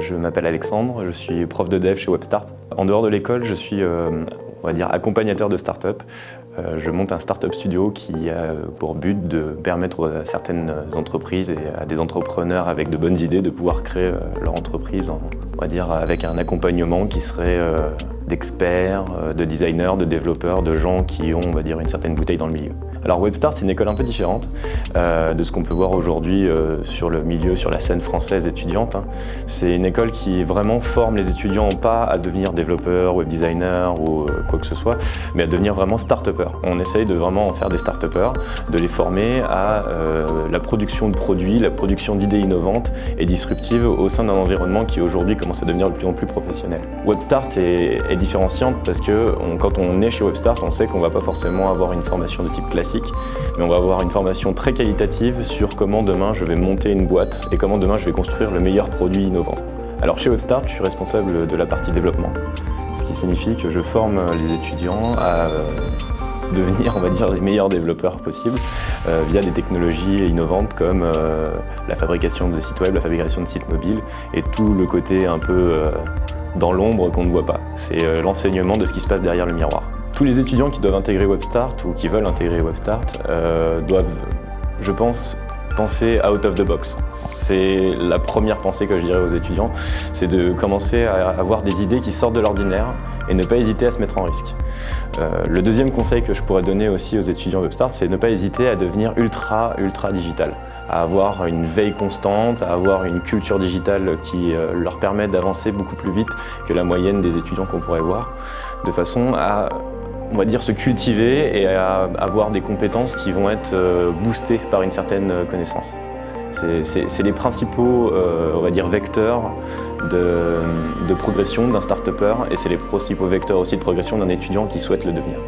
Je m'appelle Alexandre, je suis prof de dev chez Webstart. En dehors de l'école, je suis on va dire accompagnateur de start-up. Je monte un start-up studio qui a pour but de permettre à certaines entreprises et à des entrepreneurs avec de bonnes idées de pouvoir créer leur entreprise, on va dire avec un accompagnement qui serait d'experts, de designers, de développeurs, de gens qui ont, on va dire, une certaine bouteille dans le milieu. Alors Webstart, c'est une école un peu différente de ce qu'on peut voir aujourd'hui sur le milieu, sur la scène française étudiante. C'est une école qui vraiment forme les étudiants pas à devenir développeurs, web designers ou quoi que ce soit, mais à devenir vraiment start-upers. On essaye de vraiment en faire des start-upers, de les former à la production de produits, la production d'idées innovantes et disruptives au sein d'un environnement qui aujourd'hui commence à devenir de plus en plus professionnel. Webstart est différenciante parce que quand on est chez Webstart, on sait qu'on ne va pas forcément avoir une formation de type classique, mais on va avoir une formation très qualitative sur comment demain je vais monter une boîte et comment demain je vais construire le meilleur produit innovant. Alors chez Webstart, je suis responsable de la partie développement, ce qui signifie que je forme les étudiants à devenir, on va dire, les meilleurs développeurs possibles via des technologies innovantes comme la fabrication de sites web, la fabrication de sites mobiles et tout le côté un peu dans l'ombre qu'on ne voit pas. C'est l'enseignement de ce qui se passe derrière le miroir. Tous les étudiants qui doivent intégrer Webstart ou qui veulent intégrer Webstart doivent, je pense, penser out of the box. C'est la première pensée que je dirais aux étudiants, c'est de commencer à avoir des idées qui sortent de l'ordinaire et ne pas hésiter à se mettre en risque. Le deuxième conseil que je pourrais donner aussi aux étudiants Webstart, c'est de ne pas hésiter à devenir ultra digital, à avoir une veille constante, à avoir une culture digitale qui leur permet d'avancer beaucoup plus vite que la moyenne des étudiants qu'on pourrait voir, de façon à, on va dire, se cultiver et à avoir des compétences qui vont être boostées par une certaine connaissance. C'est les principaux, on va dire, vecteurs de progression d'un start-upper et c'est les principaux vecteurs aussi de progression d'un étudiant qui souhaite le devenir.